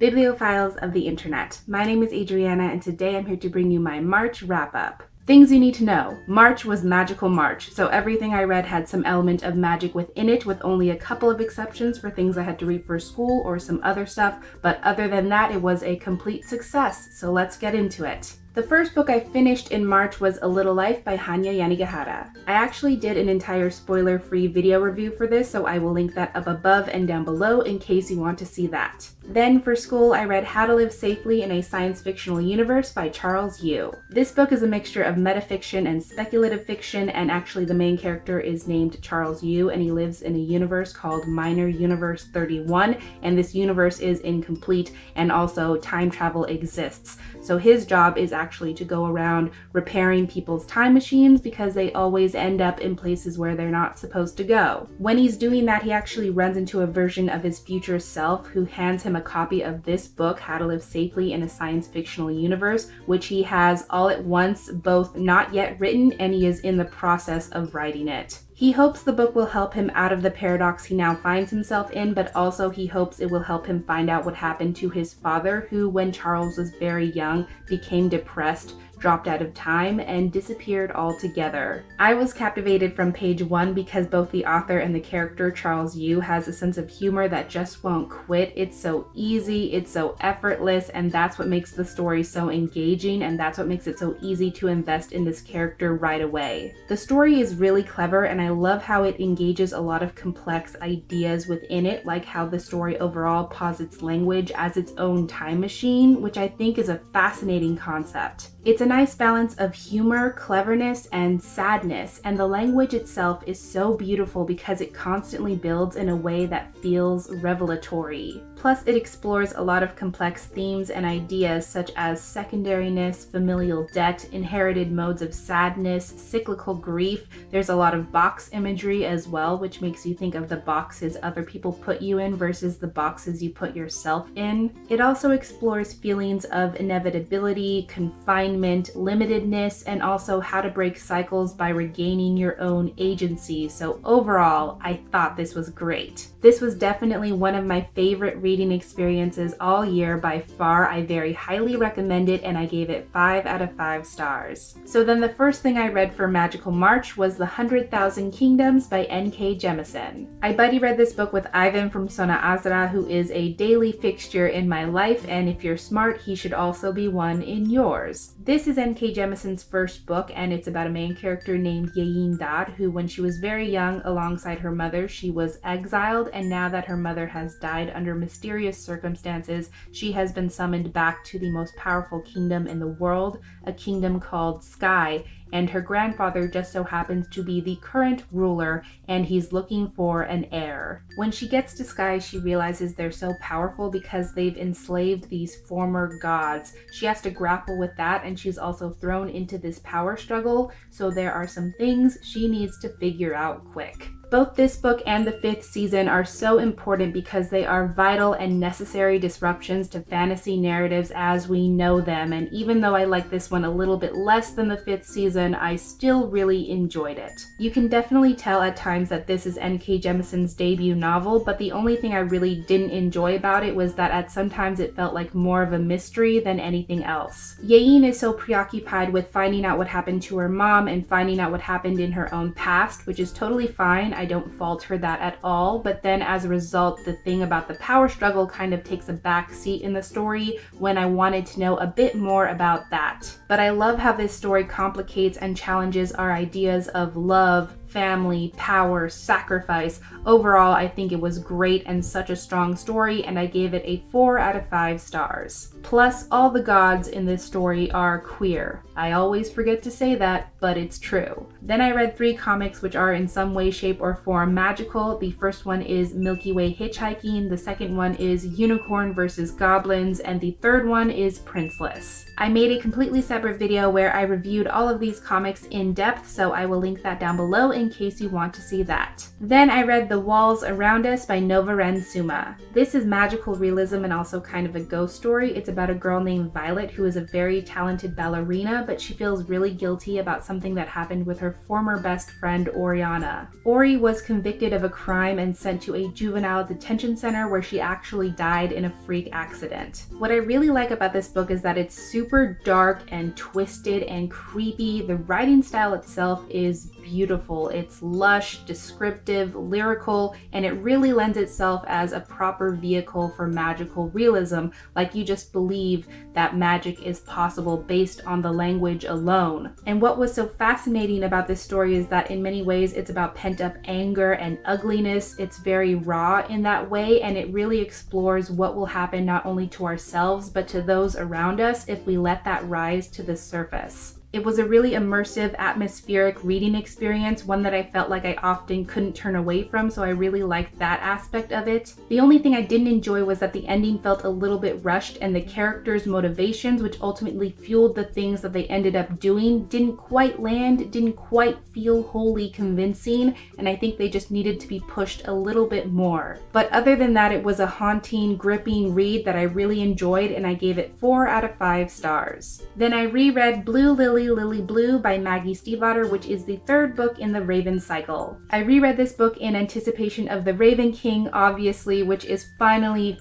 Bibliophiles of the Internet. My name is Adriana, and today I'm here to bring you my March wrap-up. Things you need to know. March was magical March, so everything I read had some element of magic within it, with only a couple of exceptions for things I had to read for school or some other stuff, but other than that, it was a complete success, so let's get into it. The first book I finished in March was A Little Life by Hanya Yanagihara. I actually did an entire spoiler-free video review for this, so I will link that up above and down below in case you want to see that. Then for school, I read How to Live Safely in a Science Fictional Universe by Charles Yu. This book is a mixture of metafiction and speculative fiction, and actually the main character is named Charles Yu, and he lives in a universe called Minor Universe 31, and this universe is incomplete, and also time travel exists. So his job is actually to go around repairing people's time machines because they always end up in places where they're not supposed to go. When he's doing that, he actually runs into a version of his future self who hands him a copy of this book, How to Live Safely in a Science Fictional Universe, which he has all at once, both not yet written and he is in the process of writing it. He hopes the book will help him out of the paradox he now finds himself in, but also he hopes it will help him find out what happened to his father, who, when Charles was very young, became depressed, dropped out of time, and disappeared altogether. I was captivated from page 1 because both the author and the character, Charles Yu, has a sense of humor that just won't quit. It's so easy, it's so effortless, and that's what makes the story so engaging, and that's what makes it so easy to invest in this character right away. The story is really clever, and I love how it engages a lot of complex ideas within it, like how the story overall posits language as its own time machine, which I think is a fascinating concept. It's a nice balance of humor, cleverness, and sadness, and the language itself is so beautiful because it constantly builds in a way that feels revelatory. Plus, it explores a lot of complex themes and ideas such as secondariness, familial debt, inherited modes of sadness, cyclical grief. There's a lot of box imagery as well, which makes you think of the boxes other people put you in versus the boxes you put yourself in. It also explores feelings of inevitability, confinement, limitedness, and also how to break cycles by regaining your own agency. So overall, I thought this was great. This was definitely one of my favorite reading experiences all year by far. I very highly recommend it, and I gave it 5 out of 5 stars. So then the first thing I read for Magical March was The 100,000 Kingdoms by N.K. Jemisin. I buddy read this book with Ivan from Sona Azra, who is a daily fixture in my life, and if you're smart, he should also be one in yours. This is N.K. Jemisin's first book, and it's about a main character named Yein Dar, who when she was very young, alongside her mother, she was exiled, and now that her mother has died under mysterious circumstances, she has been summoned back to the most powerful kingdom in the world, a kingdom called Sky, and her grandfather just so happens to be the current ruler, and he's looking for an heir. When she gets to Sky, she realizes they're so powerful because they've enslaved these former gods. She has to grapple with that, and she's also thrown into this power struggle, so there are some things she needs to figure out quick. Both this book and the 5th season are so important because they are vital and necessary disruptions to fantasy narratives as we know them, and even though I like this one a little bit less than the 5th season, I still really enjoyed it. You can definitely tell at times that this is N.K. Jemisin's debut novel, but the only thing I really didn't enjoy about it was that at sometimes it felt like more of a mystery than anything else. Yein is so preoccupied with finding out what happened to her mom and finding out what happened in her own past, which is totally fine. I don't fault her that at all, but then as a result, the thing about the power struggle kind of takes a back seat in the story when I wanted to know a bit more about that. But I love how this story complicates and challenges our ideas of love, family, power, sacrifice. Overall, I think it was great and such a strong story, and I gave it a 4 out of 5 stars. Plus, all the gods in this story are queer. I always forget to say that, but it's true. Then I read 3 comics which are in some way, shape, or form magical. The first one is Milky Way Hitchhiking, the second one is Unicorn vs. Goblins, and the third one is Princeless. I made a completely separate video where I reviewed all of these comics in depth, so I will link that down below in in case you want to see that. Then I read The Walls Around Us by Novaren Suma. This is magical realism and also kind of a ghost story. It's about a girl named Violet who is a very talented ballerina, but she feels really guilty about something that happened with her former best friend Oriana. Ori was convicted of a crime and sent to a juvenile detention center where she actually died in a freak accident. What I really like about this book is that it's super dark and twisted and creepy. The writing style itself is beautiful. It's lush, descriptive, lyrical, and it really lends itself as a proper vehicle for magical realism, like you just believe that magic is possible based on the language alone. And what was so fascinating about this story is that in many ways it's about pent-up anger and ugliness. It's very raw in that way, and it really explores what will happen not only to ourselves but to those around us if we let that rise to the surface. It was a really immersive, atmospheric reading experience, one that I felt like I often couldn't turn away from, so I really liked that aspect of it. The only thing I didn't enjoy was that the ending felt a little bit rushed, and the characters' motivations, which ultimately fueled the things that they ended up doing, didn't quite land, didn't quite feel wholly convincing, and I think they just needed to be pushed a little bit more. But other than that, it was a haunting, gripping read that I really enjoyed, and I gave it 4 out of 5 stars. Then I reread Blue Lily, Lily Blue by Maggie Stiefvater, which is the 3rd book in the Raven cycle. I reread this book in anticipation of The Raven King, obviously, which is finally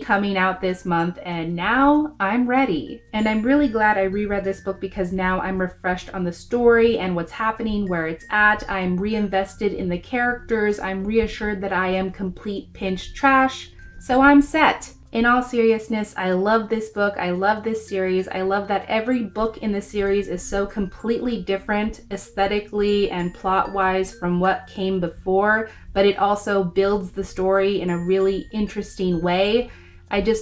coming out this month, and now I'm ready. And I'm really glad I reread this book because now I'm refreshed on the story and what's happening, where it's at. I'm reinvested in the characters. I'm reassured that I am complete pinched trash, so I'm set. In all seriousness, I love this book. I love this series. I love that every book in the series is so completely different aesthetically and plot-wise from what came before, but it also builds the story in a really interesting way.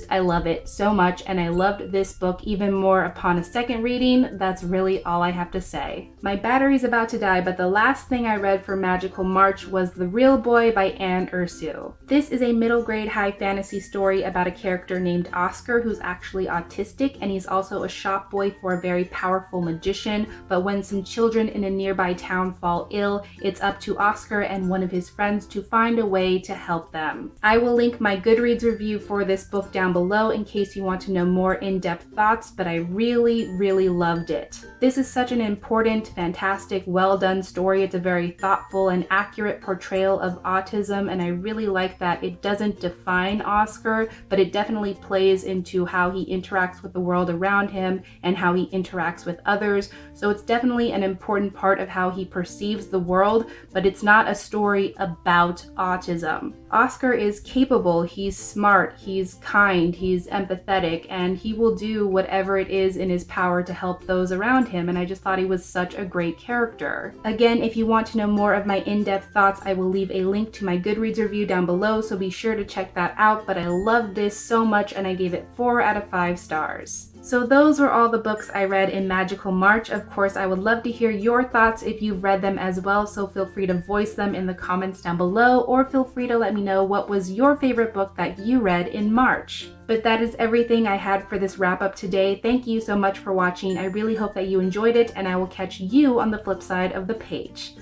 I love it so much, and I loved this book even more upon a second reading. That's really all I have to say. My battery's about to die, but the last thing I read for Magical March was The Real Boy by Anne Ursu. This is a middle grade high fantasy story about a character named Oscar who's actually autistic, and he's also a shop boy for a very powerful magician, but when some children in a nearby town fall ill, it's up to Oscar and one of his friends to find a way to help them. I will link my Goodreads review for this book down below in case you want to know more in-depth thoughts, but I really loved it. This is such an important, fantastic, well-done story. It's a very thoughtful and accurate portrayal of autism, and I really like that it doesn't define Oscar, but it definitely plays into how he interacts with the world around him and how he interacts with others. So it's definitely an important part of how he perceives the world, but it's not a story about autism. Oscar is capable, he's smart, he's kind, he's empathetic, and he will do whatever it is in his power to help those around him, and I just thought he was such a great character. Again, if you want to know more of my in-depth thoughts, I will leave a link to my Goodreads review down below, so be sure to check that out, but I loved this so much and I gave it 4 out of 5 stars. So those were all the books I read in Magical March. Of course, I would love to hear your thoughts if you've read them as well, so feel free to voice them in the comments down below, or feel free to let me know what was your favorite book that you read in March. But that is everything I had for this wrap up today. Thank you so much for watching. I really hope that you enjoyed it, and I will catch you on the flip side of the page.